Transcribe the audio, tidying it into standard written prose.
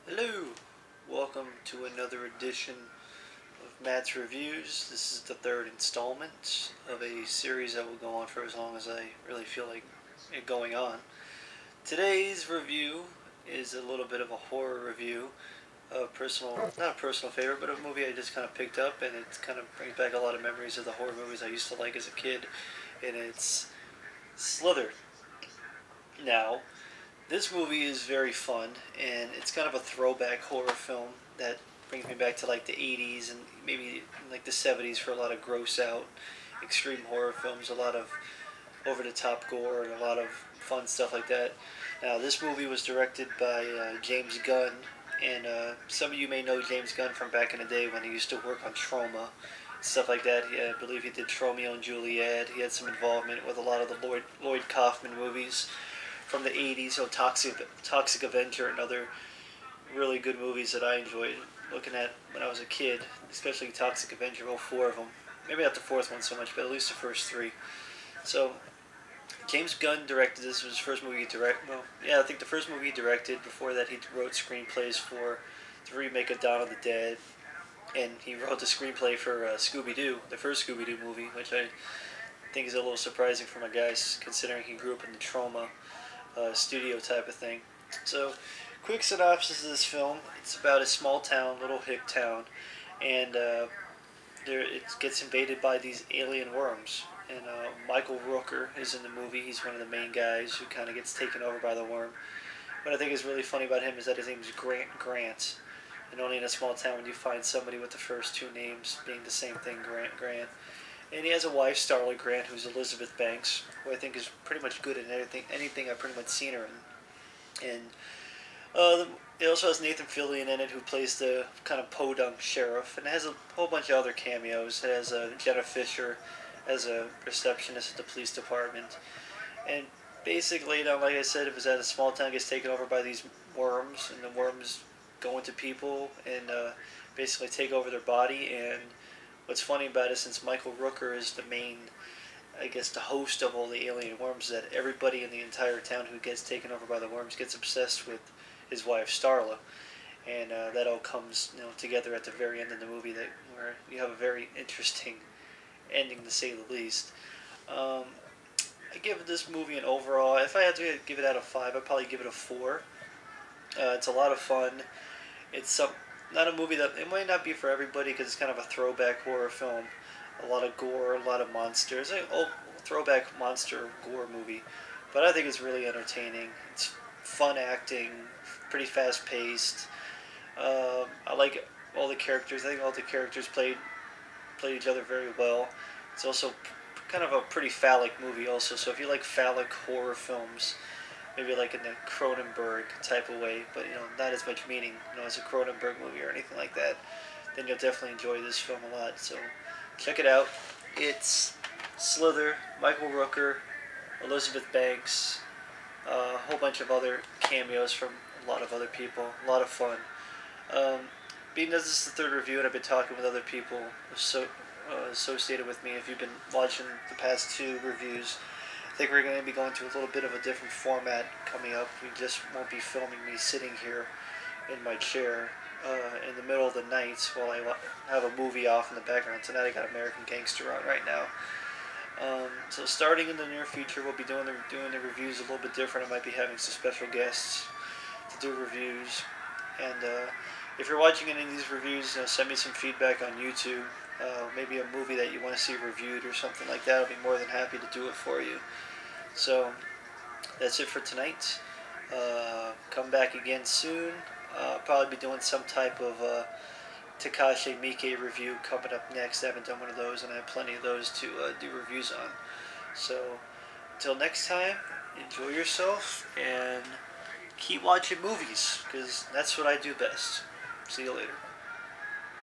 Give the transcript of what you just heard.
Hello! Welcome to another edition of Matt's Reviews. This is the third installment of a series that will go on for as long as I really feel like it going on. Today's review is a little bit of a horror review, not a personal favorite, but a movie I just kind of picked up, and it kind of brings back a lot of memories of the horror movies I used to like as a kid, and it's Slither. Now, this movie is very fun, and it's kind of a throwback horror film that brings me back to like the 80s and maybe like the 70s for a lot of gross out, extreme horror films, a lot of over the top gore, and a lot of fun stuff like that. Now, this movie was directed by James Gunn, and some of you may know James Gunn from back in the day when he used to work on Trauma, stuff like that. I believe he did Romeo and Juliet. He had some involvement with a lot of the Lloyd Kaufman movies from the 80s, so Toxic Avenger and other really good movies that I enjoyed looking at when I was a kid, especially Toxic Avenger, all four of them. Maybe not the fourth one so much, but at least the first three. So, James Gunn directed this. It was his first movie he directed. Well, yeah, I think the first movie he directed. Before that, he wrote screenplays for the remake of Dawn of the Dead, and he wrote the screenplay for Scooby-Doo, the first Scooby-Doo movie, which I think is a little surprising for my guys, considering he grew up in the Trauma studio type of thing. So, quick synopsis of this film. It's about a small town, little hick town, and it gets invaded by these alien worms. And Michael Rooker is in the movie. He's one of the main guys who kind of gets taken over by the worm. What I think is really funny about him is that his name is Grant. And only in a small town would you find somebody with the first two names being the same thing, Grant. And he has a wife, Starla Grant, who's Elizabeth Banks, who I think is pretty much good in anything I've pretty much seen her in. And it also has Nathan Fillion in it, who plays the kind of podunk sheriff, and it has a whole bunch of other cameos. It has Jenna Fisher as a receptionist at the police department. And basically, like I said, it was at a small town, gets taken over by these worms, and the worms go into people and basically take over their body. And what's funny about it, since Michael Rooker is the main, I guess, the host of all the alien worms, that everybody in the entire town who gets taken over by the worms gets obsessed with his wife Starla, and that all comes together at the very end of the movie, where you have a very interesting ending, to say the least. I give this movie an overall, if I had to give it out of 5, I'd probably give it a 4. It's a lot of fun. It's not a movie that, it might not be for everybody because it's kind of a throwback horror film. A lot of gore, a lot of monsters. An old throwback monster gore movie. But I think it's really entertaining. It's fun acting, pretty fast paced. I like all the characters. I think all the characters played each other very well. It's also kind of a pretty phallic movie also. So if you like phallic horror films, maybe like in the Cronenberg type of way, but not as much meaning as a Cronenberg movie or anything like that, then you'll definitely enjoy this film a lot. So check it out. It's Slither, Michael Rooker, Elizabeth Banks, a whole bunch of other cameos from a lot of other people. A lot of fun. Being that this is the third review, and I've been talking with other people associated with me, if you've been watching the past 2 reviews, I think we're going to be going to a little bit of a different format coming up. We just won't be filming me sitting here in my chair in the middle of the night while I have a movie off in the background. Tonight I got American Gangster on right now. So starting in the near future, we'll be doing the reviews a little bit different. I might be having some special guests to do reviews. And if you're watching any of these reviews, send me some feedback on YouTube. Maybe a movie that you want to see reviewed or something like that. I'll be more than happy to do it for you. So that's it for tonight. Come back again soon. I'll probably be doing some type of Takashi Miike review coming up next. I haven't done one of those, and I have plenty of those to do reviews on. So until next time, enjoy yourself and keep watching movies, because that's what I do best. See you later.